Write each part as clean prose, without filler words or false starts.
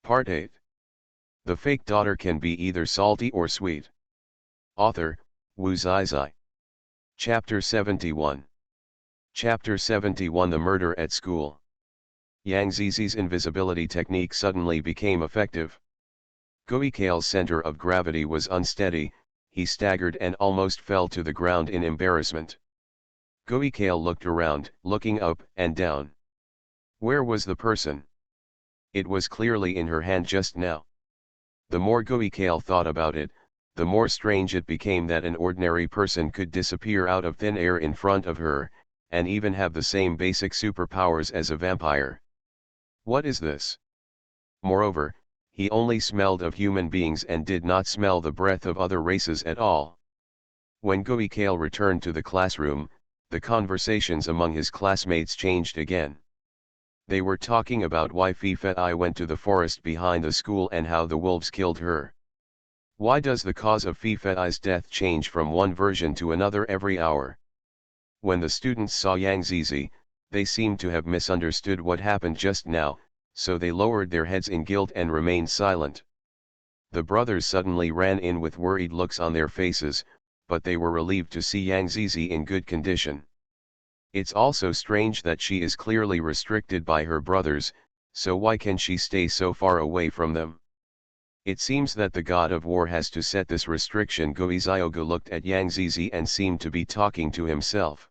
Part 8. The fake daughter can be either salty or sweet. Author, Wu Zizai. Chapter 71. Chapter 71 The Murder at School. Yang Zizi's invisibility technique suddenly became effective. Goikale's center of gravity was unsteady, he staggered and almost fell to the ground in embarrassment. Goikale looked around, looking up and down. Where was the person? It was clearly in her hand just now. The more Goikale thought about it, the more strange it became that an ordinary person could disappear out of thin air in front of her, and even have the same basic superpowers as a vampire. What is this? Moreover, he only smelled of human beings and did not smell the breath of other races at all. When Goikale returned to the classroom, the conversations among his classmates changed again. They were talking about why Sci-fi went to the forest behind the school and how the wolves killed her. Why does the cause of Sci-fi's death change from one version to another every hour? When the students saw Yang Zizi, they seemed to have misunderstood what happened just now, so they lowered their heads in guilt and remained silent. The brothers suddenly ran in with worried looks on their faces, but they were relieved to see Yang Zizi in good condition. It's also strange that she is clearly restricted by her brothers, so why can she stay so far away from them? It seems that the god of war has to set this restriction. Goizioga looked at Yang Zizi and seemed to be talking to himself.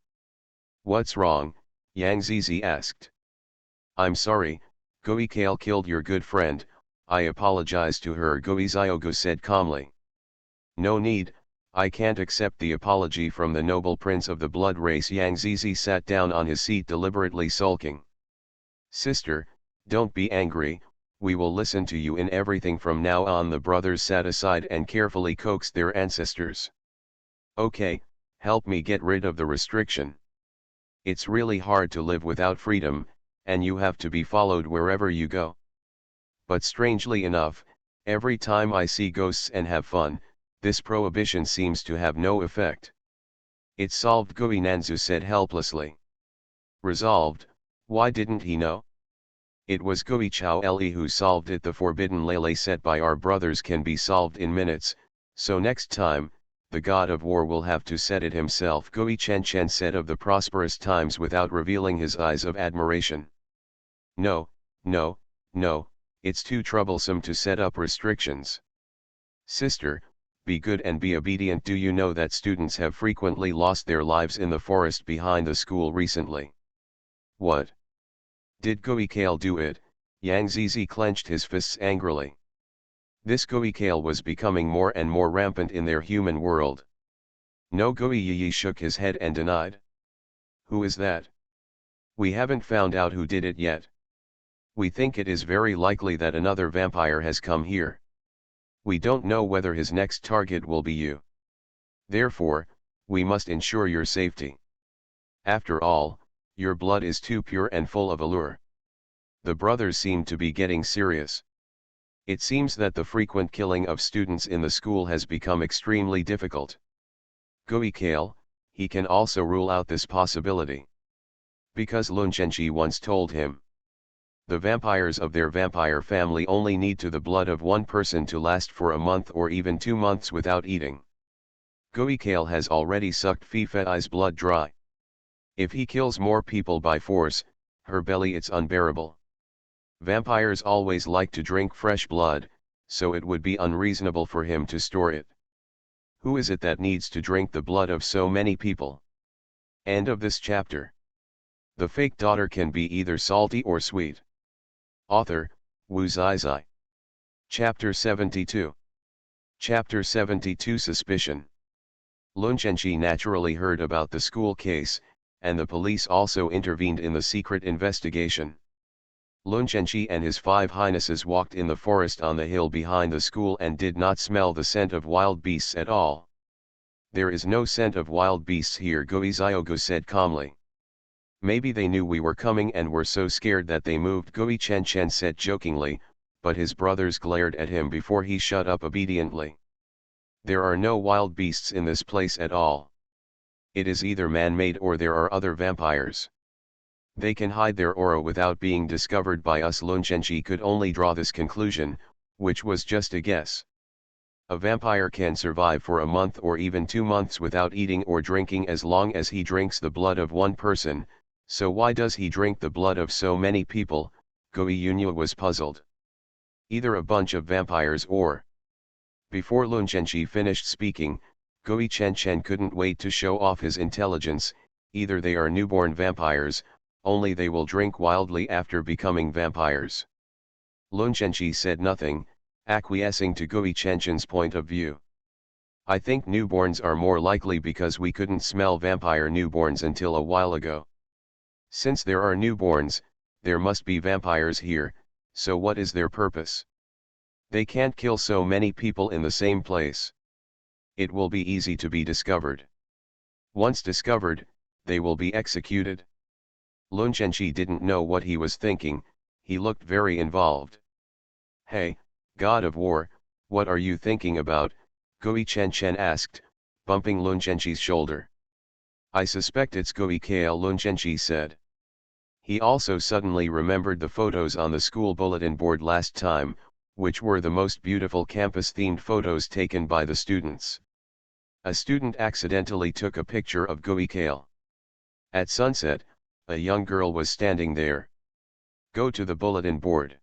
What's wrong? Yang Zizi asked. I'm sorry, Goikale killed your good friend, I apologize to her, Goizioga said calmly. No need, I can't accept the apology from the noble prince of the blood race. Yang Zizi sat down on his seat, deliberately sulking. Sister, don't be angry, we will listen to you in everything from now on. The brothers sat aside and carefully coaxed their ancestors. Okay, help me get rid of the restriction. It's really hard to live without freedom, and you have to be followed wherever you go. But strangely enough, every time I see ghosts and have fun, this prohibition seems to have no effect. It's solved, Goinanzu said helplessly. Resolved? Why didn't he know? It was Goichao Li who solved it. The forbidden lele set by our brothers can be solved in minutes, so next time, the god of war will have to set it himself, Goi Chen Chen said of the prosperous times without revealing his eyes of admiration. No, no, no, it's too troublesome to set up restrictions. Sister, be good and be obedient. Do you know that students have frequently lost their lives in the forest behind the school recently? What? Did Goikale do it? Yang Zizi clenched his fists angrily. This Goikale was becoming more and more rampant in their human world. No, Goiyi shook his head and denied. Who is that? We haven't found out who did it yet. We think it is very likely that another vampire has come here. We don't know whether his next target will be you. Therefore, we must ensure your safety. After all, your blood is too pure and full of allure. The brothers seemed to be getting serious. It seems that the frequent killing of students in the school has become extremely difficult. Goikale, he can also rule out this possibility. Because Lunchenchi once told him. The vampires of their vampire family only need to the blood of one person to last for a month or even 2 months without eating. Goikale has already sucked Sci-fi's blood dry. If he kills more people by force, her belly it's unbearable. Vampires always like to drink fresh blood, so it would be unreasonable for him to store it. Who is it that needs to drink the blood of so many people? End of this chapter. The fake daughter can be either salty or sweet. Author, Wu Zizai. Chapter 72. Chapter 72 Suspicion. Lunchenchi naturally heard about the school case, and the police also intervened in the secret investigation. Lunchenchi and his 5 highnesses walked in the forest on the hill behind the school and did not smell the scent of wild beasts at all. There is no scent of wild beasts here, Goizioga said calmly. Maybe they knew we were coming and were so scared that they moved, Goi Chen Chen said jokingly, but his brothers glared at him before he shut up obediently. There are no wild beasts in this place at all. It is either man-made or there are other vampires. They can hide their aura without being discovered by us. Lun Zhenji could only draw this conclusion, which was just a guess. A vampire can survive for a month or even 2 months without eating or drinking as long as he drinks the blood of one person, so why does he drink the blood of so many people? Gui Yunyu was puzzled. Either a bunch of vampires or... Before Lun Zhenji finished speaking, Gui Chen couldn't wait to show off his intelligence. Either they are newborn vampires, only they will drink wildly after becoming vampires. Lun Zhenji said nothing, acquiescing to Gui Chen's point of view. I think newborns are more likely because we couldn't smell vampire newborns until a while ago. Since there are newborns, there must be vampires here, so what is their purpose? They can't kill so many people in the same place. It will be easy to be discovered. Once discovered, they will be executed. Lun Zhenji didn't know what he was thinking, he looked very involved. Hey, God of War, what are you thinking about? Gui Chen asked, bumping Lun Zhenji's shoulder. I suspect it's Gui Kale, Lun Zhenji said. He also suddenly remembered the photos on the school bulletin board last time, which were the most beautiful campus-themed photos taken by the students. A student accidentally took a picture of Gui Kale. At sunset, a young girl was standing there. Go to the bulletin board.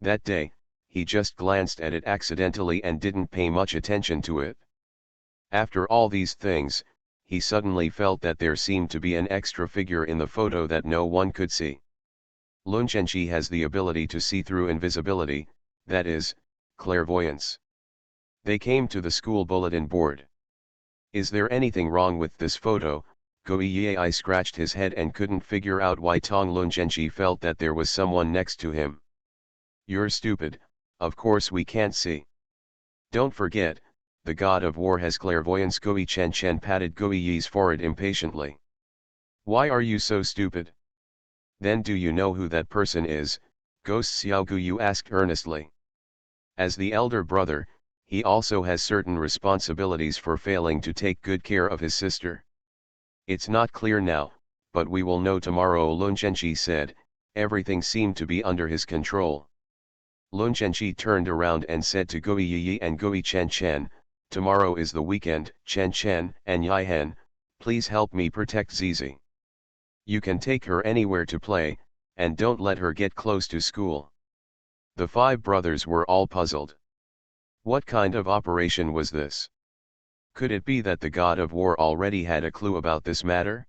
That day, he just glanced at it accidentally and didn't pay much attention to it. After all these things, he suddenly felt that there seemed to be an extra figure in the photo that no one could see. Lun Zhenji has the ability to see through invisibility, that is, clairvoyance. They came to the school bulletin board. Is there anything wrong with this photo? Gui Yai scratched his head and couldn't figure out why Tong Lun Zhenji felt that there was someone next to him. You're stupid, of course we can't see. Don't forget, the God of War has clairvoyance. Gui Chen patted Gui Yi's forehead impatiently. Why are you so stupid? Then do you know who that person is? Ghost Xiao Guyu asked earnestly. As the elder brother, he also has certain responsibilities for failing to take good care of his sister. It's not clear now, but we will know tomorrow, Lun Zhenji said. Everything seemed to be under his control. Lun Zhenji turned around and said to Gui Yi and Gui Chen, tomorrow is the weekend. Chen and Yihen, please help me protect Zizi. You can take her anywhere to play, and don't let her get close to school. The 5 brothers were all puzzled. What kind of operation was this? Could it be that the God of War already had a clue about this matter?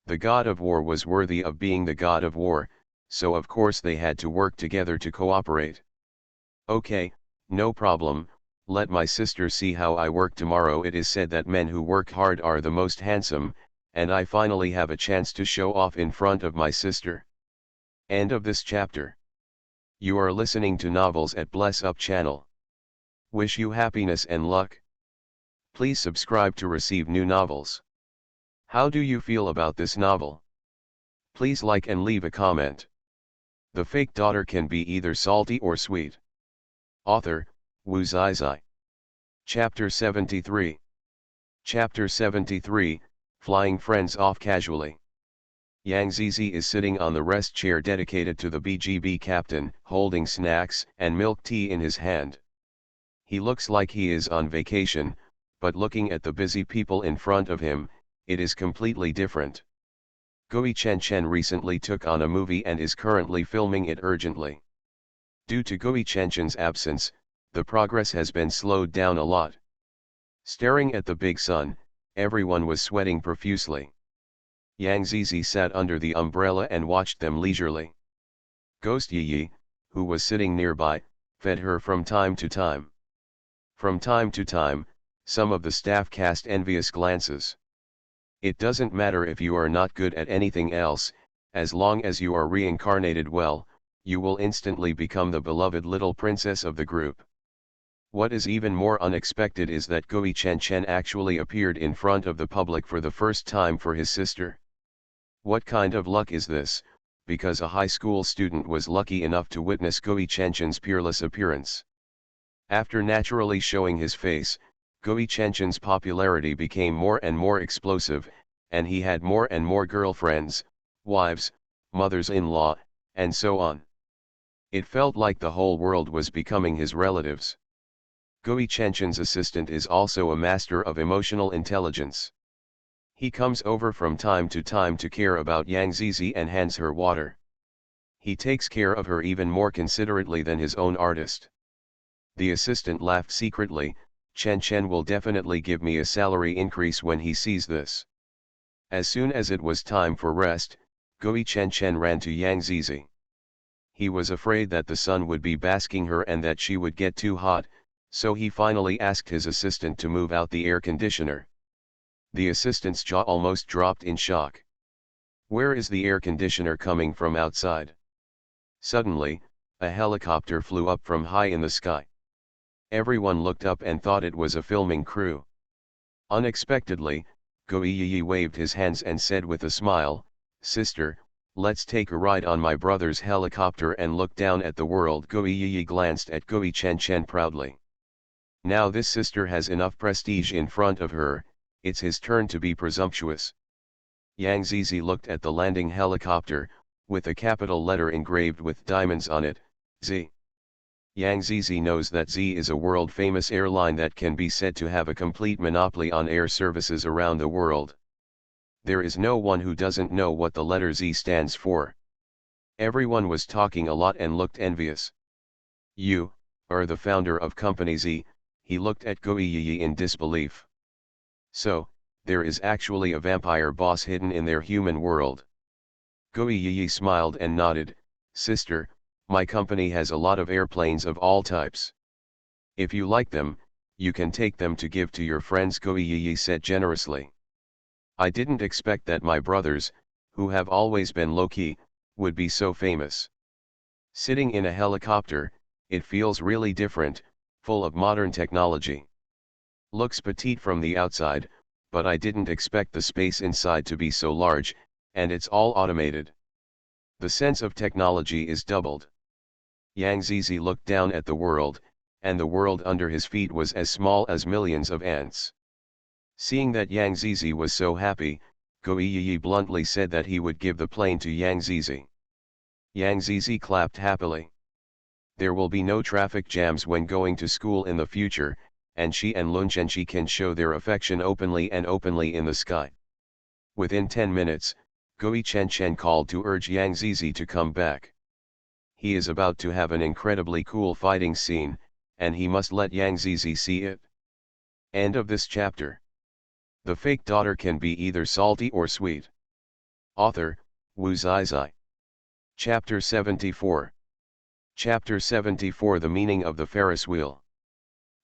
The God of War was worthy of being the God of War, so of course they had to work together to cooperate. Okay, no problem, let my sister see how I work tomorrow. It is said that men who work hard are the most handsome, and I finally have a chance to show off in front of my sister. End of this chapter. You are listening to Novels at Bless Up channel. Wish you happiness and luck. Please subscribe to receive new novels. How do you feel about this novel? Please like and leave a comment. The fake daughter can be either salty or sweet. Author, Wu Zizai. Chapter 73. Chapter 73, Flying Friends Off Casually. Yang Zizi is sitting on the rest chair dedicated to the BGB captain, holding snacks and milk tea in his hand. He looks like he is on vacation, but looking at the busy people in front of him, it is completely different. Gui Chen recently took on a movie and is currently filming it urgently. Due to Gui Chen's absence, the progress has been slowed down a lot. Staring at the big sun, everyone was sweating profusely. Yang Zizi sat under the umbrella and watched them leisurely. Ghost Yi, who was sitting nearby, fed her from time to time. From time to time, some of the staff cast envious glances. It doesn't matter if you are not good at anything else, as long as you are reincarnated well, you will instantly become the beloved little princess of the group. What is even more unexpected is that Gui Chen actually appeared in front of the public for the first time for his sister. What kind of luck is this, because a high school student was lucky enough to witness Gui Chen's peerless appearance. After naturally showing his face, Gui Chen's popularity became more and more explosive, and he had more and more girlfriends, wives, mothers-in-law, and so on. It felt like the whole world was becoming his relatives. Gui Chenchen's assistant is also a master of emotional intelligence. He comes over from time to care about Yang Zizi and hands her water. He takes care of her even more considerately than his own artist. The assistant laughed secretly. Chen will definitely give me a salary increase when he sees this. As soon as it was time for rest, Gui Chen ran to Yang Zizi. He was afraid that the sun would be basking her and that she would get too hot, so he finally asked his assistant to move out the air conditioner. The assistant's jaw almost dropped in shock. Where is the air conditioner coming from outside? Suddenly, a helicopter flew up from high in the sky. Everyone looked up and thought it was a filming crew. Unexpectedly, Gui Yi waved his hands and said with a smile, "Sister, let's take a ride on my brother's helicopter and look down at the world." Gui Yi glanced at Gui Chen proudly. Now this sister has enough prestige in front of her, it's his turn to be presumptuous. Yang Zizi looked at the landing helicopter, with a capital letter engraved with diamonds on it, Z. Yang Zizi knows that Z is a world-famous airline that can be said to have a complete monopoly on air services around the world. There is no one who doesn't know what the letter Z stands for. Everyone was talking a lot and looked envious. "You are the founder of Company Z," he looked at Gui Yi in disbelief. "So, there is actually a vampire boss hidden in their human world." Gui Yi smiled and nodded, "Sister, my company has a lot of airplanes of all types. If you like them, you can take them to give to your friends," Gui Yi said generously. "I didn't expect that my brothers, who have always been low-key, would be so famous. Sitting in a helicopter, it feels really different, full of modern technology. Looks petite from the outside, but I didn't expect the space inside to be so large, and it's all automated. The sense of technology is doubled." Yang Zizi looked down at the world, and the world under his feet was as small as millions of ants. Seeing that Yang Zizi was so happy, Gui Yi bluntly said that he would give the plane to Yang Zizi. Yang Zizi clapped happily. There will be no traffic jams when going to school in the future, and she and Lun Chenchi can show their affection openly in the sky. Within 10 minutes, Gui Chen called to urge Yang Zizi to come back. He is about to have an incredibly cool fighting scene, and he must let Yang Zizi see it. End of this chapter. The fake daughter can be either salty or sweet. Author, Wu Zizai. Chapter 74. Chapter 74 The Meaning of the Ferris Wheel.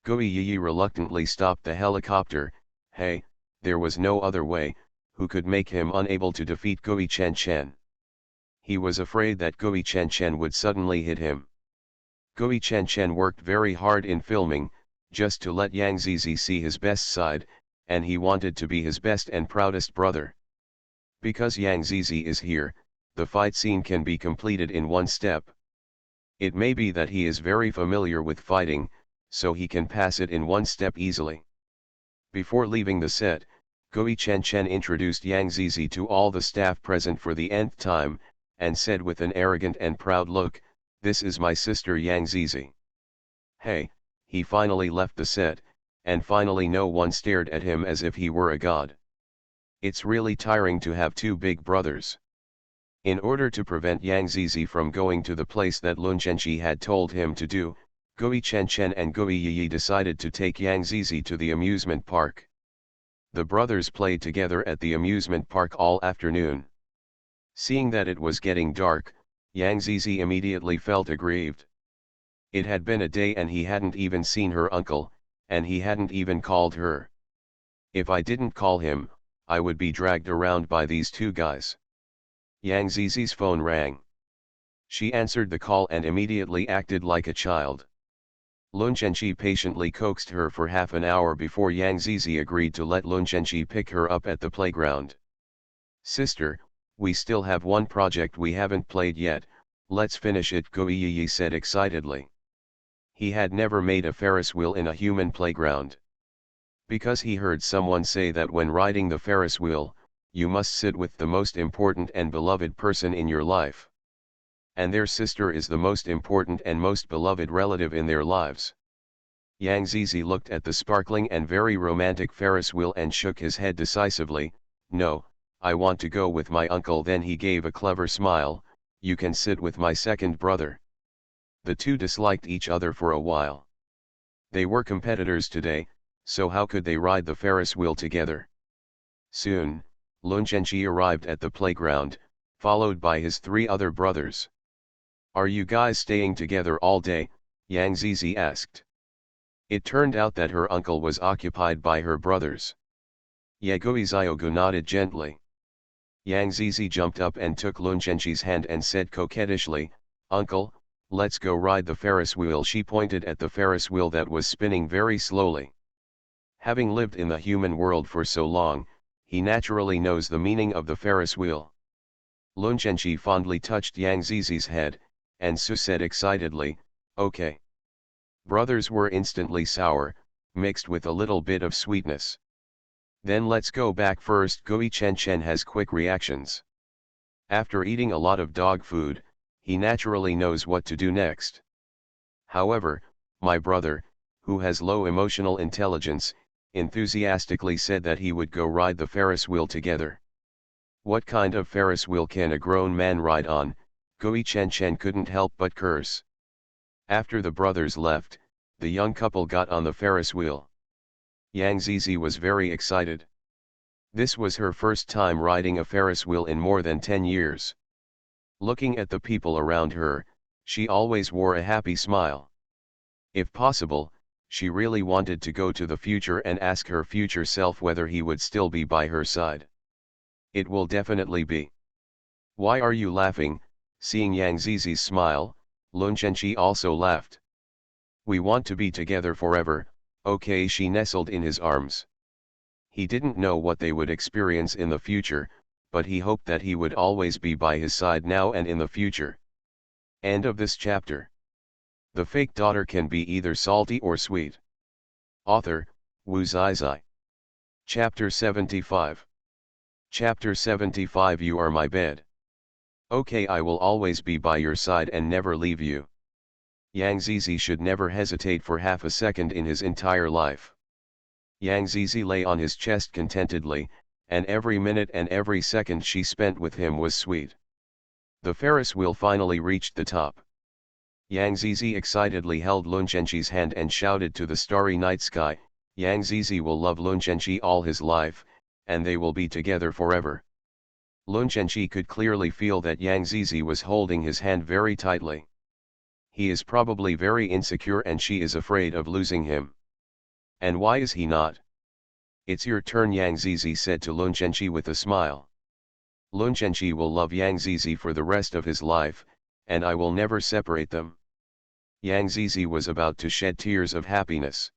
Gui Yi reluctantly stopped the helicopter. Hey, there was no other way, who could make him unable to defeat Gui Chen. He was afraid that Gui Chen would suddenly hit him. Gui Chen worked very hard in filming, just to let Yang Zizi see his best side, and he wanted to be his best and proudest brother. Because Yang Zizi is here, the fight scene can be completed in one step. It may be that he is very familiar with fighting, so he can pass it in one step easily. Before leaving the set, Gui Chen introduced Yang Zizi to all the staff present for the nth time, and said with an arrogant and proud look, "This is my sister Yang Zizi." Hey, he finally left the set, and finally no one stared at him as if he were a god. It's really tiring to have two big brothers. In order to prevent Yang Zizi from going to the place that Lun Chenchi had told him to do, Gui Chen and Gui Yi decided to take Yang Zizi to the amusement park. The brothers played together at the amusement park all afternoon. Seeing that it was getting dark, Yang Zizi immediately felt aggrieved. It had been a day and he hadn't even seen her uncle, and he hadn't even called her. If I didn't call him, I would be dragged around by these two guys. Yang Zizi's phone rang. She answered the call and immediately acted like a child. Lun Chenchi patiently coaxed her for half an hour before Yang Zizi agreed to let Lun Chenchi pick her up at the playground. "Sister, we still have one project we haven't played yet, let's finish it," Gui Yi said excitedly. He had never made a Ferris wheel in a human playground. Because he heard someone say that when riding the Ferris wheel, you must sit with the most important and beloved person in your life. And their sister is the most important and most beloved relative in their lives. Yang Zizi looked at the sparkling and very romantic Ferris wheel and shook his head decisively. No, I want to go with my uncle. Then he gave a clever smile. You can sit with my second brother. The two disliked each other for a while. They were competitors today, so how could they ride the Ferris wheel together? Soon, Lun Zhenji arrived at the playground, followed by his three other brothers. Are you guys staying together all day? Yang Zizi asked. It turned out that her uncle was occupied by her brothers. Yagui Ziogu nodded gently. Yang Zizi jumped up and took Lun Zhenji's hand and said coquettishly, Uncle, let's go ride the Ferris wheel. She pointed at the Ferris wheel that was spinning very slowly. Having lived in the human world for so long, he naturally knows the meaning of the Ferris wheel. Lun Zhenji fondly touched Yang Zizi's head, and Su said excitedly, okay. Brothers were instantly sour, mixed with a little bit of sweetness. Then let's go back first. Gui Chen Chen has quick reactions. After eating a lot of dog food, he naturally knows what to do next. However, my brother, who has low emotional intelligence, enthusiastically said that he would go ride the Ferris wheel together. What kind of Ferris wheel can a grown man ride on? Gui Chen Chen couldn't help but curse. After the brothers left, the young couple got on the Ferris wheel. Yang Zizi was very excited. This was her first time riding a Ferris wheel in more than 10 years. Looking at the people around her, she always wore a happy smile. If possible, she really wanted to go to the future and ask her future self whether he would still be by her side. It will definitely be. Why are you laughing? Seeing Yang Zizi's smile, Lun Zhenji also laughed. We want to be together forever, okay? She nestled in his arms. He didn't know what they would experience in the future, but he hoped that he would always be by his side now and in the future. End of this chapter. The fake daughter can be either salty or sweet. Author, Wu Zizai. Chapter 75. Chapter 75. You are my bed. Okay, I will always be by your side and never leave you. Yang Zizi should never hesitate for half a second in his entire life. Yang Zizi lay on his chest contentedly, and every minute and every second she spent with him was sweet. The Ferris wheel finally reached the top. Yang Zizi excitedly held Lun Zhenji's hand and shouted to the starry night sky, Yang Zizi will love Lun Zhenji all his life, and they will be together forever. Lun Zhenji could clearly feel that Yang Zizi was holding his hand very tightly. He is probably very insecure and she is afraid of losing him. And why is he not? It's your turn, Yang Zizi said to Lun Zhenji with a smile. Lun Zhenji will love Yang Zizi for the rest of his life, and I will never separate them. Yang Zizi was about to shed tears of happiness.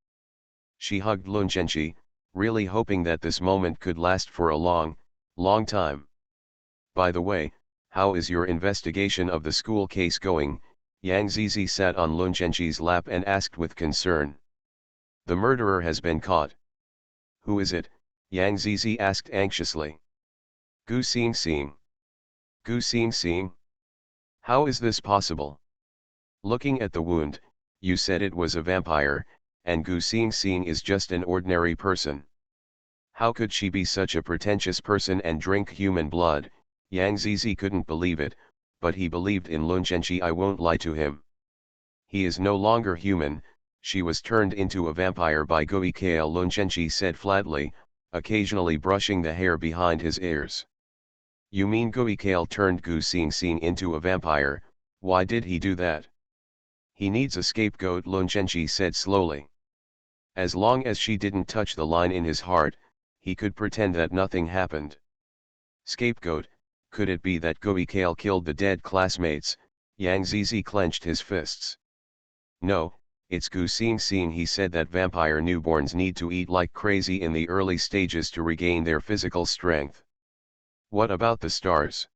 She hugged Lun Zhenji, really hoping that this moment could last for a long, long time. By the way, how is your investigation of the school case going? Yang Zizi sat on Lun Zhenji's lap and asked with concern. The murderer has been caught. Who is it? Yang Zizi asked anxiously. Gu Xing. Gu Xing? How is this possible? Looking at the wound, you said it was a vampire, and Gu Xing is just an ordinary person. How could she be such a pretentious person and drink human blood? Yang Zizi couldn't believe it, but he believed in Lun Zhenji. I won't lie to him. He is no longer human, she was turned into a vampire by Gui Kao, Lun Zhenji said flatly, occasionally brushing the hair behind his ears. You mean Gui Kao turned Gu Xing into a vampire? Why did he do that? He needs a scapegoat, Lun Zhenji said slowly. As long as she didn't touch the line in his heart, he could pretend that nothing happened. Scapegoat, could it be that Gui Kao killed the dead classmates? Yang Zizi clenched his fists. No, it's Gu Xing. He said that vampire newborns need to eat like crazy in the early stages to regain their physical strength. What about the stars?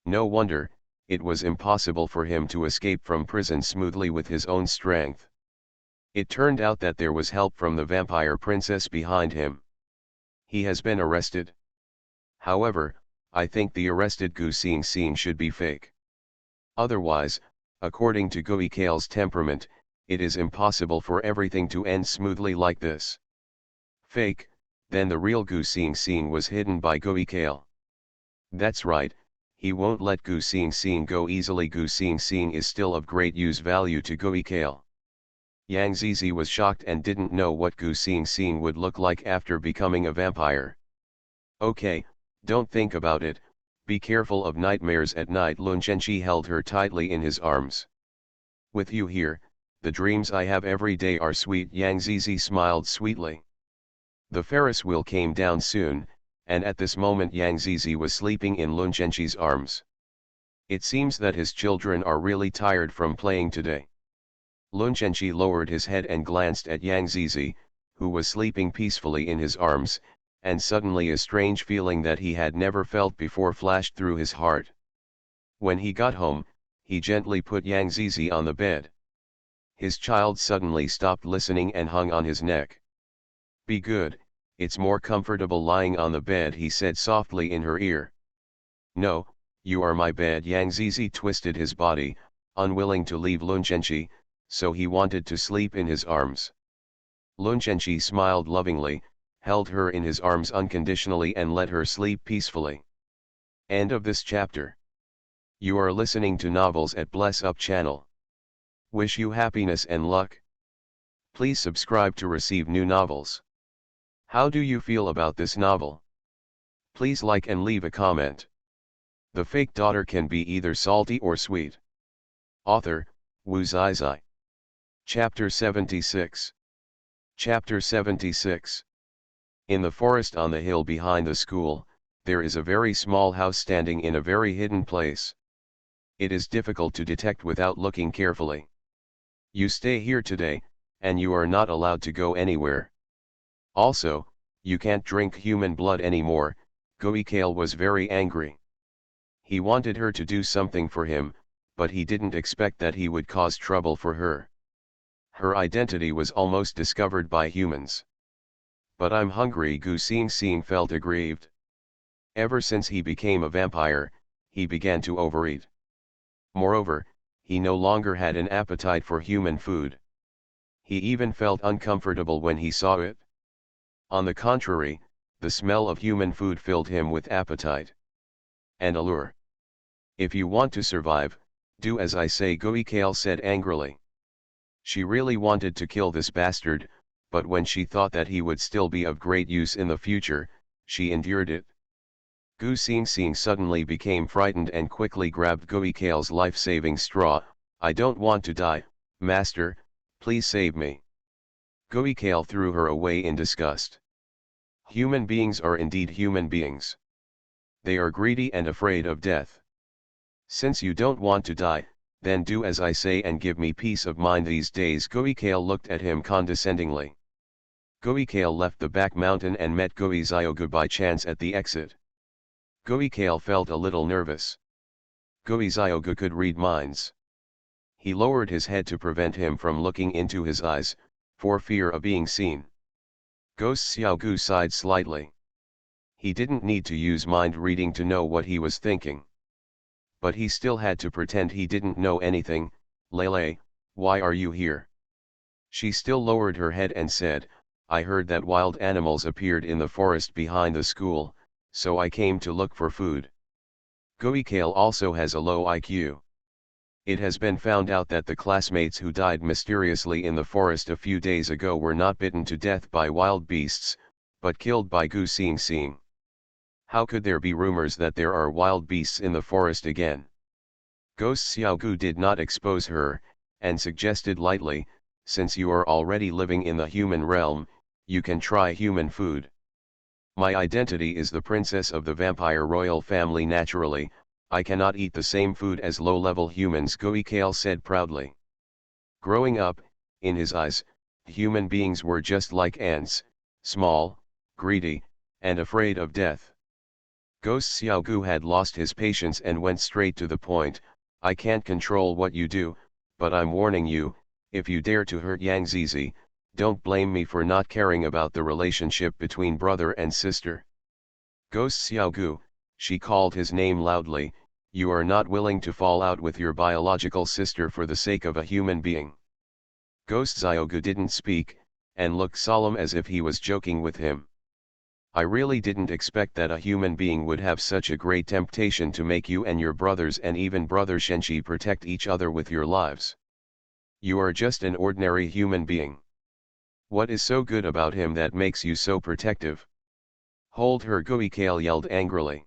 No wonder, it was impossible for him to escape from prison smoothly with his own strength. It turned out that there was help from the vampire princess behind him. He has been arrested. However, I think the arrested Gu Xing should be fake. Otherwise, according to Gui Kale's temperament, it is impossible for everything to end smoothly like this. Fake, then the real Gu Xing was hidden by Gui Kale. That's right, he won't let Gu Xing go easily. Gu Xing is still of great use value to Gui Kale. Yang Zizi was shocked and didn't know what Gu Xing would look like after becoming a vampire. Okay, don't think about it, be careful of nightmares at night. Lun Zhenqi held her tightly in his arms. With you here, the dreams I have every day are sweet. Yang Zizi smiled sweetly. The Ferris wheel came down soon, and at this moment Yang Zizi was sleeping in Lun Zhenqi's arms. It seems that his children are really tired from playing today. Lun Zhenqi lowered his head and glanced at Yang Zizi, who was sleeping peacefully in his arms, and suddenly a strange feeling that he had never felt before flashed through his heart. When he got home, he gently put Yang Zizi on the bed. His child suddenly stopped listening and hung on his neck. Be good, it's more comfortable lying on the bed, he said softly in her ear. No, you are my bed. Yang Zizi twisted his body, unwilling to leave Lun Zhenqi, so he wanted to sleep in his arms. Lun Zhenqi smiled lovingly, held her in his arms unconditionally and let her sleep peacefully. End of this chapter. You are listening to novels at Bless Up channel. Wish you happiness and luck. Please subscribe to receive new novels. How do you feel about this novel? Please like and leave a comment. The fake daughter can be either salty or sweet. Author, Wu Zai. Chapter 76. Chapter 76. In the forest on the hill behind the school, there is a very small house standing in a very hidden place. It is difficult to detect without looking carefully. You stay here today, and you are not allowed to go anywhere. Also, you can't drink human blood anymore. Gui Kale was very angry. He wanted her to do something for him, but he didn't expect that he would cause trouble for her. Her identity was almost discovered by humans. But I'm hungry. Gu Xing felt aggrieved. Ever since he became a vampire, he began to overeat. Moreover, he no longer had an appetite for human food. He even felt uncomfortable when he saw it. On the contrary, the smell of human food filled him with appetite and allure. If you want to survive, do as I say, Gui Kale said angrily. She really wanted to kill this bastard, but when she thought that he would still be of great use in the future, she endured it. Gu Xing suddenly became frightened and quickly grabbed Gui Kale's life-saving straw. I don't want to die, master, please save me. Gui Kale threw her away in disgust. Human beings are indeed human beings. They are greedy and afraid of death. Since you don't want to die, then do as I say and give me peace of mind these days. Gui Kale looked at him condescendingly. Gui Kale left the back mountain and met Gui Ziogu by chance at the exit. Gui Kale felt a little nervous. Gui Ziogu could read minds. He lowered his head to prevent him from looking into his eyes, for fear of being seen. Ghost Xiaogu sighed slightly. He didn't need to use mind reading to know what he was thinking. But he still had to pretend he didn't know anything. Lele, why are you here? She still lowered her head and said, I heard that wild animals appeared in the forest behind the school, so I came to look for food. Gui Kale also has a low IQ. It has been found out that the classmates who died mysteriously in the forest a few days ago were not bitten to death by wild beasts, but killed by Gu Xing. How could there be rumors that there are wild beasts in the forest again? Ghost Xiaogu did not expose her, and suggested lightly, since you are already living in the human realm, you can try human food. My identity is the princess of the vampire royal family. Naturally, I cannot eat the same food as low-level humans, Gui Kale said proudly. Growing up, in his eyes, human beings were just like ants, small, greedy, and afraid of death. Ghost Xiaogu had lost his patience and went straight to the point. I can't control what you do, but I'm warning you, if you dare to hurt Yang Zizi, don't blame me for not caring about the relationship between brother and sister. Ghost Xiaogu, she called his name loudly, you are not willing to fall out with your biological sister for the sake of a human being. Ghost Xiaogu didn't speak, and looked solemn as if he was joking with him. I really didn't expect that a human being would have such a great temptation to make you and your brothers and even brother Shenchi protect each other with your lives. You are just an ordinary human being. What is so good about him that makes you so protective? Hold her, Guikale yelled angrily.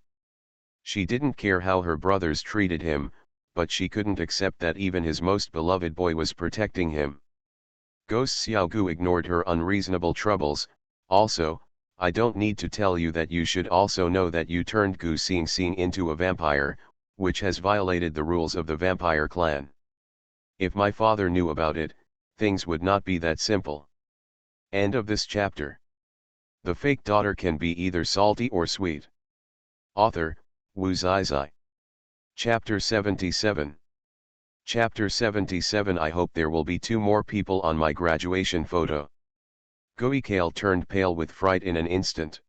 She didn't care how her brothers treated him, but she couldn't accept that even his most beloved boy was protecting him. Ghost Xiaogu ignored her unreasonable troubles. Also, I don't need to tell you that you should also know that you turned Gu Xing into a vampire, which has violated the rules of the vampire clan. If my father knew about it, things would not be that simple. End of this chapter. The fake daughter can be either salty or sweet. Author, Wu Zizai. Chapter 77. Chapter 77. I hope there will be 2 more people on my graduation photo. Guikale turned pale with fright in an instant.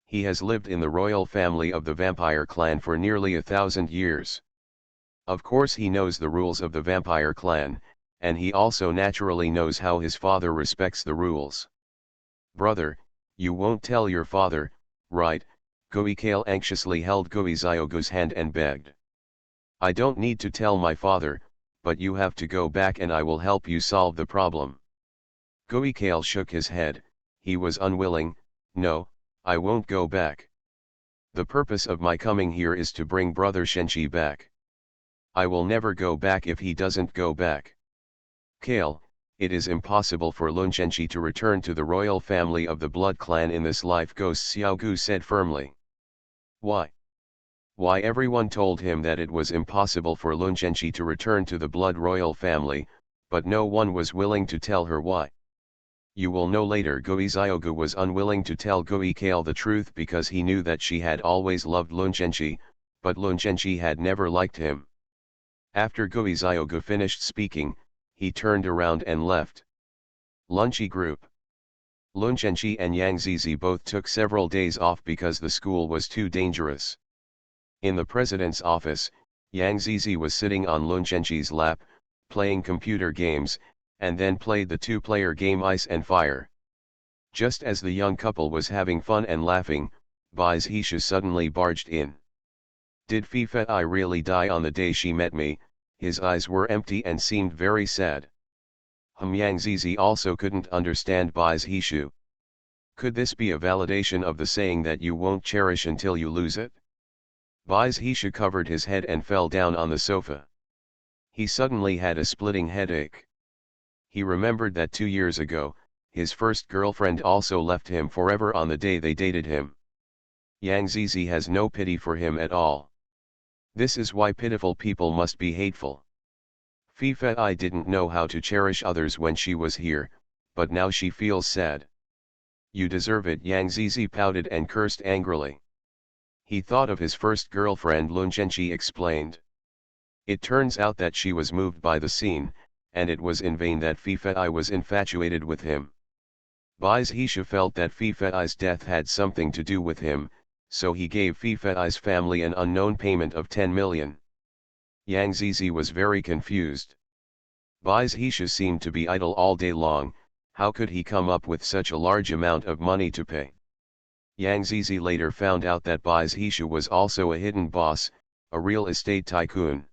He has lived in the royal family of the vampire clan for nearly 1,000 years. Of course he knows the rules of the vampire clan, and he also naturally knows how his father respects the rules. Brother, you won't tell your father, right? Guikale anxiously held Xiaogu's hand and begged. I don't need to tell my father, but you have to go back and I will help you solve the problem. Guikale shook his head. He was unwilling. No, I won't go back. The purpose of my coming here is to bring brother Shenchi back. I will never go back if he doesn't go back. Kale, it is impossible for Lun Shenchi to return to the royal family of the blood clan in this life, Ghost Xiaogu said firmly. Why? Why everyone told him that it was impossible for Lun Shenchi to return to the blood royal family, but no one was willing to tell her why. You will know later. Xiaogu was unwilling to tell Guikale the truth because he knew that she had always loved Lun Shenchi, but Lun Shenchi had never liked him. After Xiaogu finished speaking, he turned around and left. Lunchi Group. Lun Shenchi and Yang Zizi both took several days off because the school was too dangerous. In the president's office, Yang Zizi was sitting on Lun Shenchi's lap, playing computer games, and then played the 2-player game Ice and Fire. Just as the young couple was having fun and laughing, Bai's Hisha suddenly barged in. Did Fifei really die on the day she met me? His eyes were empty and seemed very sad. Yang Zizi also couldn't understand Bai's Hishu. Could this be a validation of the saying that you won't cherish until you lose it? Bai's Hishu covered his head and fell down on the sofa. He suddenly had a splitting headache. He remembered that 2 years ago, his first girlfriend also left him forever on the day they dated him. Yang Zizi has no pity for him at all. This is why pitiful people must be hateful. Fifei didn't know how to cherish others when she was here, but now she feels sad. You deserve it. Yang Zizi pouted and cursed angrily. He thought of his first girlfriend Lun Shenchi explained. It turns out that she was moved by the scene, and it was in vain that Fifei was infatuated with him. Bai's Hisha felt that Fifei's death had something to do with him, so he gave Fifei's family an unknown payment of 10 million. Yang Zizi was very confused. Bai's Hisha seemed to be idle all day long. How could he come up with such a large amount of money to pay? Yang Zizi later found out that Bai's Hisha was also a hidden boss, a real estate tycoon.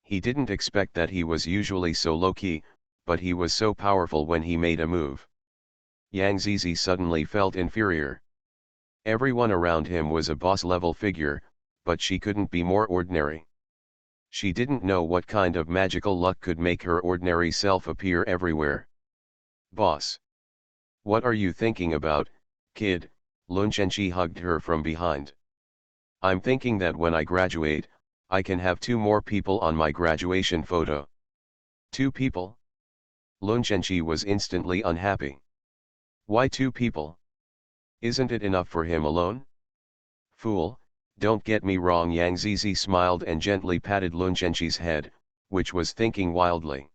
He didn't expect that he was usually so low-key, but he was so powerful when he made a move. Yang Zizi suddenly felt inferior. Everyone around him was a boss-level figure, but she couldn't be more ordinary. She didn't know what kind of magical luck could make her ordinary self appear everywhere. Boss. What are you thinking about, kid? Lun Shenchi hugged her from behind. I'm thinking that when I graduate, I can have 2 more people on my graduation photo. 2 people? Lun Shenchi was instantly unhappy. Why 2 people? Isn't it enough for him alone? Fool, don't get me wrong. Yang Zizi smiled and gently patted Lun Shenchi's head, which was thinking wildly.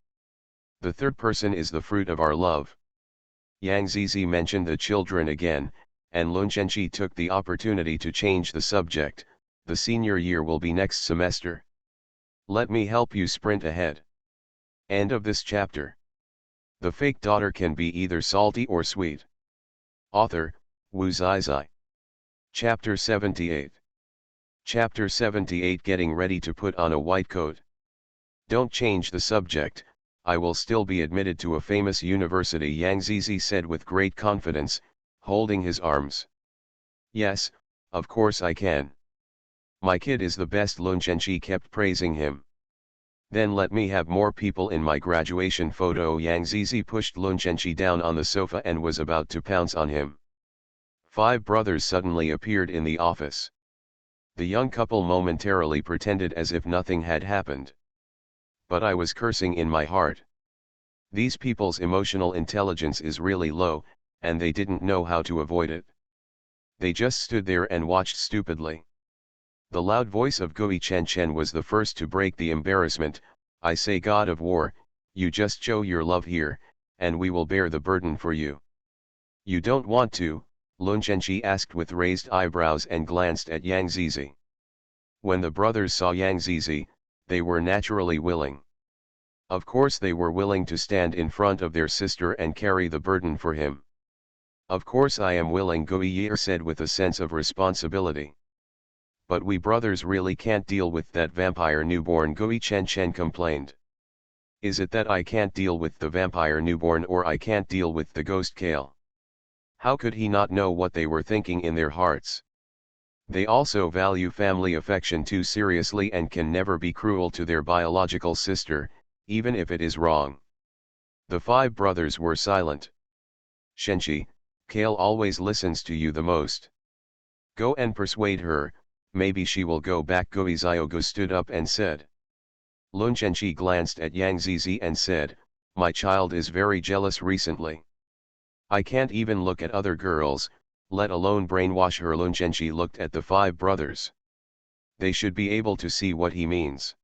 The 3rd person is the fruit of our love. Yang Zizi mentioned the children again, and Lun Zhenji took the opportunity to change the subject. The senior year will be next semester. Let me help you sprint ahead. End of this chapter. The fake daughter can be either salty or sweet. Author, Wu Zizai. Chapter 78. Chapter 78 Getting ready to put on a white coat. Don't change the subject, I will still be admitted to a famous university, Yang Zizi said with great confidence, holding his arms. Yes, of course I can. My kid is the best, Lun Zhenji kept praising him. Then let me have more people in my graduation photo. Yang Zizi pushed Lun Zhenji down on the sofa and was about to pounce on him. 5 brothers suddenly appeared in the office. The young couple momentarily pretended as if nothing had happened. But I was cursing in my heart. These people's emotional intelligence is really low, and they didn't know how to avoid it. They just stood there and watched stupidly. The loud voice of Gui Chen Chen was the first to break the embarrassment. I say, God of War, you just show your love here, and we will bear the burden for you. You don't want to? Lun Zhenji asked with raised eyebrows and glanced at Yang Zizi. When the brothers saw Yang Zizi, they were naturally willing. Of course they were willing to stand in front of their sister and carry the burden for him. Of course I am willing, Gui Yi said with a sense of responsibility. But we brothers really can't deal with that vampire newborn, Gui Chen Chen complained. Is it that I can't deal with the vampire newborn, or I can't deal with the ghost Kale? How could he not know what they were thinking in their hearts? They also value family affection too seriously and can never be cruel to their biological sister, even if it is wrong. The 5 brothers were silent. Shenji, Kale always listens to you the most. Go and persuade her, maybe she will go back. Gui Ziogu stood up and said. Lun Zhenji glanced at Yang Zizi and said, my child is very jealous recently. I can't even look at other girls, let alone brainwash her. Lun Zhenji looked at the 5 brothers. They should be able to see what he means.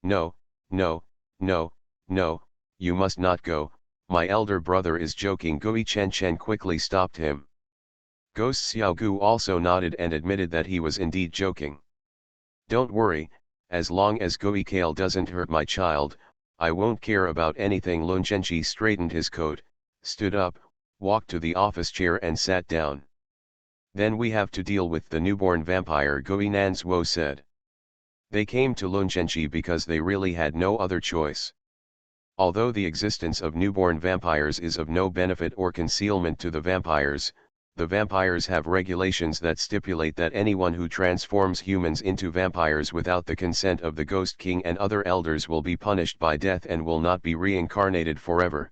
No, no, no, no, you must not go, my elder brother is joking. Gui Chen Chen quickly stopped him. Ghost Xiaogu also nodded and admitted that he was indeed joking. Don't worry, as long as Gui Kale doesn't hurt my child, I won't care about anything. Lun Zhenji straightened his coat, stood up, walked to the office chair and sat down. Then we have to deal with the newborn vampire, Gui Nanzuo said. They came to Lun Zhenji because they really had no other choice. Although the existence of newborn vampires is of no benefit or concealment to the vampires have regulations that stipulate that anyone who transforms humans into vampires without the consent of the Ghost King and other elders will be punished by death and will not be reincarnated forever.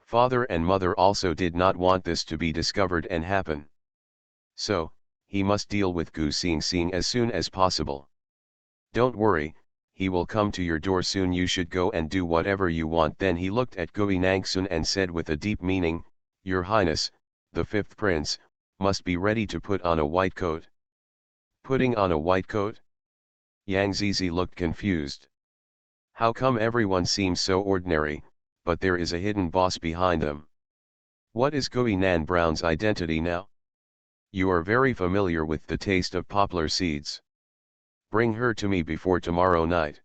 Father and mother also did not want this to be discovered and happen. So, he must deal with Gu Xingxing as soon as possible. Don't worry, he will come to your door soon. You should go and do whatever you want. Then he looked at Gui Nangsun and said with a deep meaning, Your Highness, the 5th prince, must be ready to put on a white coat. Putting on a white coat? Yang Zizi looked confused. How come everyone seems so ordinary, but there is a hidden boss behind them? What is Gui Nan Brown's identity now? You are very familiar with the taste of poplar seeds. Bring her to me before tomorrow night.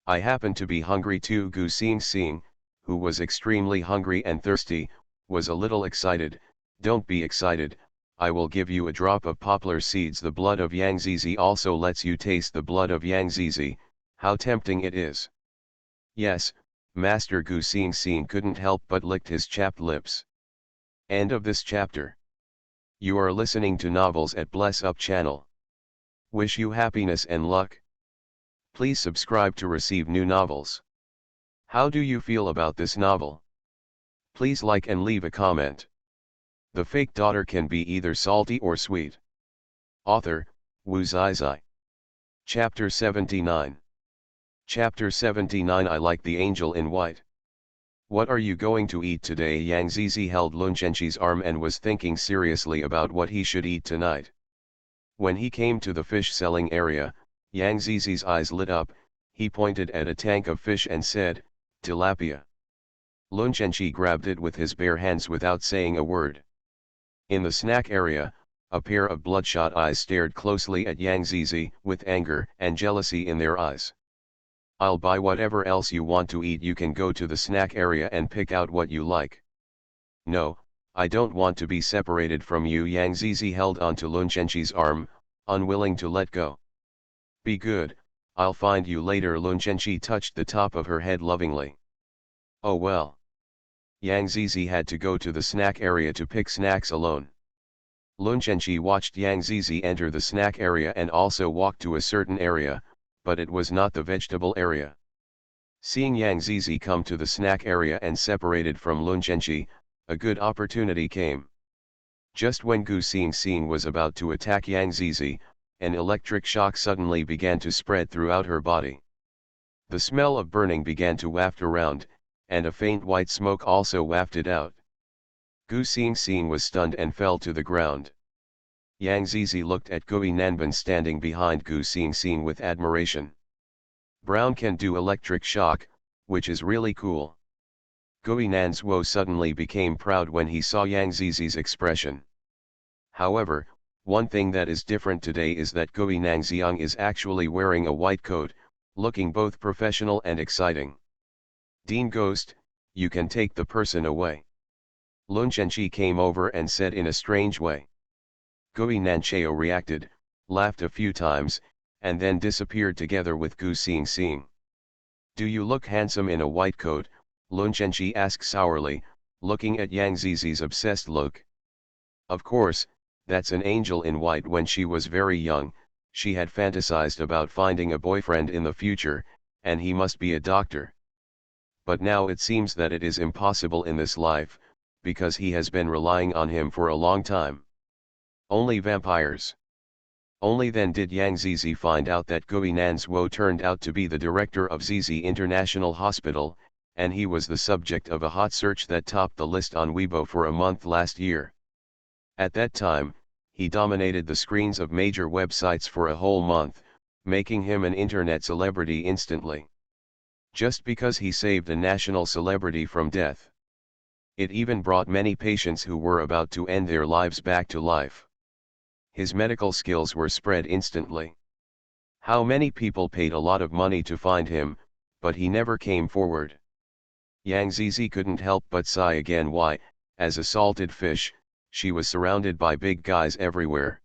I happen to be hungry too. Gu Xingxing, who was extremely hungry and thirsty, was a little excited. Don't be excited, I will give you a drop of poplar seeds. The blood of Yang Zizi also lets you taste the blood of Yang Zizi. How tempting it is. Yes, Master. Gu Xingxing couldn't help but licked his chapped lips. End of this chapter. You are listening to Novels at Bless Up channel. Wish you happiness and luck. Please subscribe to receive new novels. How do you feel about this novel? Please like and leave a comment. The fake daughter can be either salty or sweet. Author, Wu Zizai. Chapter 79. Chapter 79 I like the angel in white. What are you going to eat today? Yang Zizi held Lun Zhenji's arm and was thinking seriously about what he should eat tonight. When he came to the fish selling area, Yang Zizi's eyes lit up. He pointed at a tank of fish and said, Tilapia. Lun Zhenji grabbed it with his bare hands without saying a word. In the snack area, a pair of bloodshot eyes stared closely at Yang Zizi, with anger and jealousy in their eyes. "I'll buy whatever else you want to eat. You can go to the snack area and pick out what you like." "No, I don't want to be separated from you." Yang Zizi held onto Lun Zhenqi's arm, unwilling to let go. "Be good, I'll find you later." Lun Zhenqi touched the top of her head lovingly. "Oh well." Yang Zizi had to go to the snack area to pick snacks alone. Lun Zhenqi watched Yang Zizi enter the snack area and also walk to a certain area, but it was not the vegetable area. Seeing Yang Zizi come to the snack area and separated from Lun Zhenqi, a good opportunity came. Just when Gu Xingxing was about to attack Yang Zizi, an electric shock suddenly began to spread throughout her body. The smell of burning began to waft around, and a faint white smoke also wafted out. Gu Xingxing was stunned and fell to the ground. Yang Zizi looked at Gui Nanban standing behind Gu Xingxing with admiration. "Brown can do electric shock, which is really cool." Gui Nanzuo suddenly became proud when he saw Yang Zizi's expression. However, one thing that is different today is that Gui Nangxiang is actually wearing a white coat, looking both professional and exciting. "Dean Ghost, you can take the person away." Lun Zhenqi came over and said in a strange way. Gui Nanchao reacted, laughed a few times, and then disappeared together with Gu Xingxing. "Do you look handsome in a white coat?" Lun Zhenqi asked sourly, looking at Yang Zizi's obsessed look. Of course, that's an angel in white. When she was very young, she had fantasized about finding a boyfriend in the future, and he must be a doctor. But now it seems that it is impossible in this life, because he has been relying on him for a long time. Only vampires. Only then did Yang Zizi find out that Gui Nanzuo turned out to be the director of Zizi International Hospital, and he was the subject of a hot search that topped the list on Weibo for a month last year. At that time, he dominated the screens of major websites for a whole month, making him an internet celebrity instantly. Just because he saved a national celebrity from death. It even brought many patients who were about to end their lives back to life. His medical skills were spread instantly. How many people paid a lot of money to find him, but he never came forward. Yang Zizi couldn't help but sigh again. Why, as a salted fish, she was surrounded by big guys everywhere.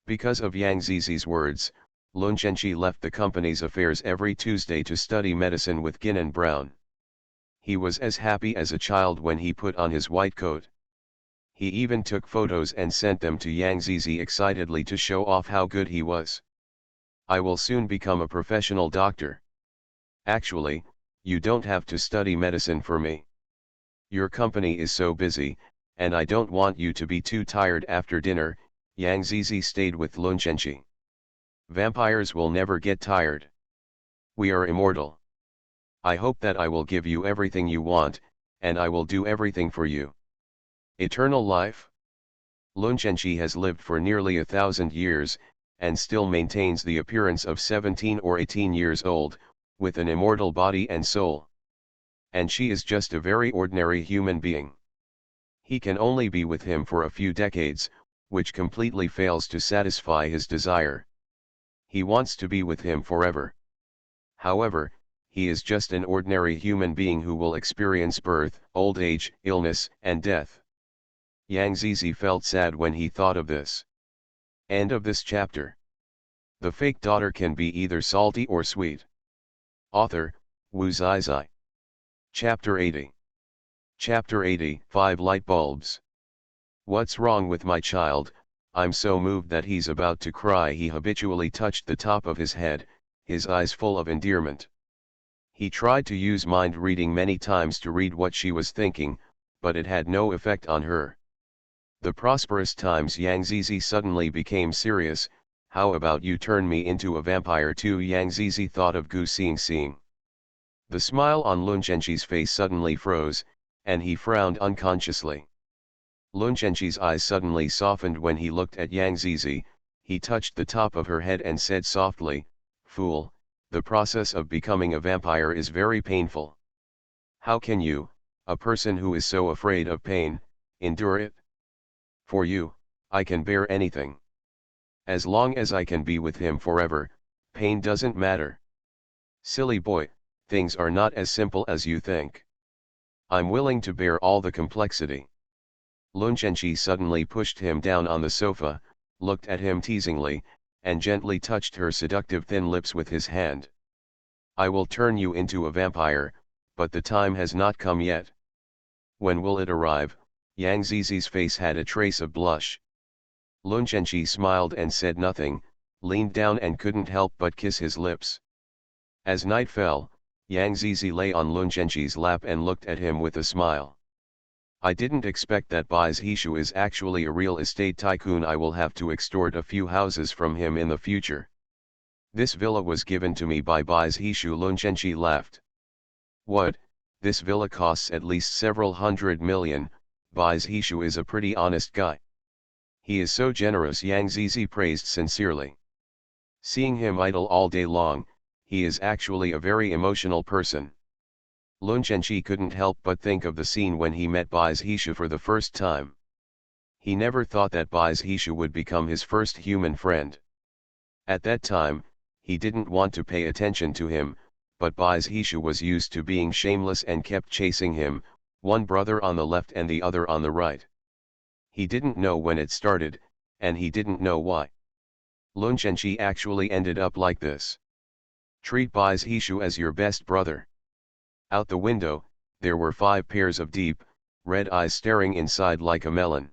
Because of Yang Zizi's words, Lun Zhenqi left the company's affairs every Tuesday to study medicine with Ginan Brown. He was as happy as a child when he put on his white coat. He even took photos and sent them to Yang Zizi excitedly to show off how good he was. "I will soon become a professional doctor. Actually, you don't have to study medicine for me. Your company is so busy, and I don't want you to be too tired after dinner." Yang Zizi stayed with Lun Zhenqi. "Vampires will never get tired. We are immortal. I hope that I will give you everything you want, and I will do everything for you." Eternal life? Lun Zhenqi has lived for nearly 1,000 years, and still maintains the appearance of 17 or 18 years old, with an immortal body and soul. And she is just a very ordinary human being. He can only be with him for a few decades, which completely fails to satisfy his desire. He wants to be with him forever. However, he is just an ordinary human being who will experience birth, old age, illness, and death. Yang Zizi felt sad when he thought of this. End of this chapter. The fake daughter can be either salty or sweet. Author, Wu Zizai. Chapter 80. Chapter 80, 5 Light Bulbs. "What's wrong with my child? I'm so moved that he's about to cry." He habitually touched the top of his head, his eyes full of endearment. He tried to use mind reading many times to read what she was thinking, but it had no effect on her. The prosperous times. Yang Zizi suddenly became serious. "How about you turn me into a vampire too?" Yang Zizi thought of Gu Xingxing. The smile on Lun Zhenqi's face suddenly froze, and he frowned unconsciously. Lun Zhenqi's eyes suddenly softened when he looked at Yang Zizi. He touched the top of her head and said softly, "Fool, the process of becoming a vampire is very painful. How can you, a person who is so afraid of pain, endure it?" For you, I can bear anything. As long as I can be with him forever, pain doesn't matter. Silly boy, things are not as simple as you think. I'm willing to bear all the complexity. Lun Zhenqi suddenly pushed him down on the sofa, looked at him teasingly, and gently touched her seductive thin lips with his hand. I will turn you into a vampire, but the time has not come yet. When will it arrive? Yang Zizi's face had a trace of blush. Lun Zhenqi smiled and said nothing, leaned down and couldn't help but kiss his lips. As night fell, Yang Zizi lay on Lun Zhenqi's lap and looked at him with a smile. I didn't expect that Bai's Hishu is actually a real estate tycoon. I will have to extort a few houses from him in the future. This villa was given to me by Bai's Hishu. Lun Zhenqi laughed. What, this villa costs at least several hundred million. Bai's Hishu is a pretty honest guy. He is so generous. Yang Zizi praised sincerely. Seeing him idle all day long, he is actually a very emotional person. Lun Zhenqi couldn't help but think of the scene when he met Bai's Hishu for the first time. He never thought that Bai's Hishu would become his first human friend. At that time, he didn't want to pay attention to him, but Bai's Hishu was used to being shameless and kept chasing him, one brother on the left and the other on the right. He didn't know when it started, and he didn't know why. Lun Zhenqi actually ended up like this. Treat Bai's Hishu as your best brother. Out the window, there were 5 pairs of deep, red eyes staring inside like a melon.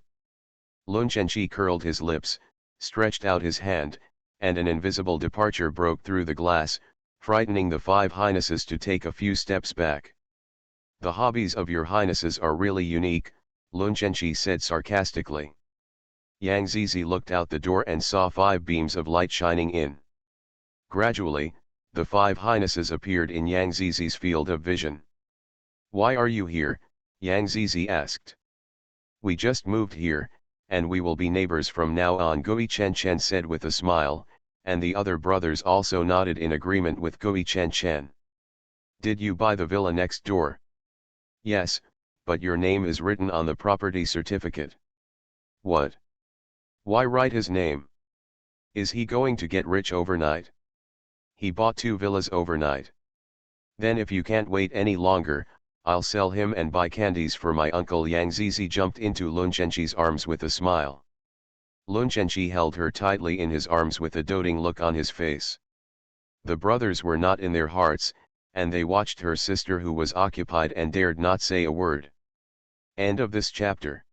Lun Zhenqi curled his lips, stretched out his hand, and an invisible departure broke through the glass, frightening the 5 highnesses to take a few steps back. The hobbies of your highnesses are really unique, Lun Zhenqi said sarcastically. Yang Zizi looked out the door and saw 5 beams of light shining in. Gradually, the 5 highnesses appeared in Yang Zizi's field of vision. Why are you here? Yang Zizi asked. We just moved here, and we will be neighbors from now on, Gui Chen Chen said with a smile, and the other brothers also nodded in agreement with Gui Chen Chen. Did you buy the villa next door? Yes, but your name is written on the property certificate. What? Why write his name? Is he going to get rich overnight? He bought 2 villas overnight. Then if you can't wait any longer, I'll sell him and buy candies for my uncle. Yang Zizi jumped into Lun Zhenqi's arms with a smile. Lun Zhenqi held her tightly in his arms with a doting look on his face. The brothers were not in their hearts, and they watched her sister who was occupied and dared not say a word. End of this chapter.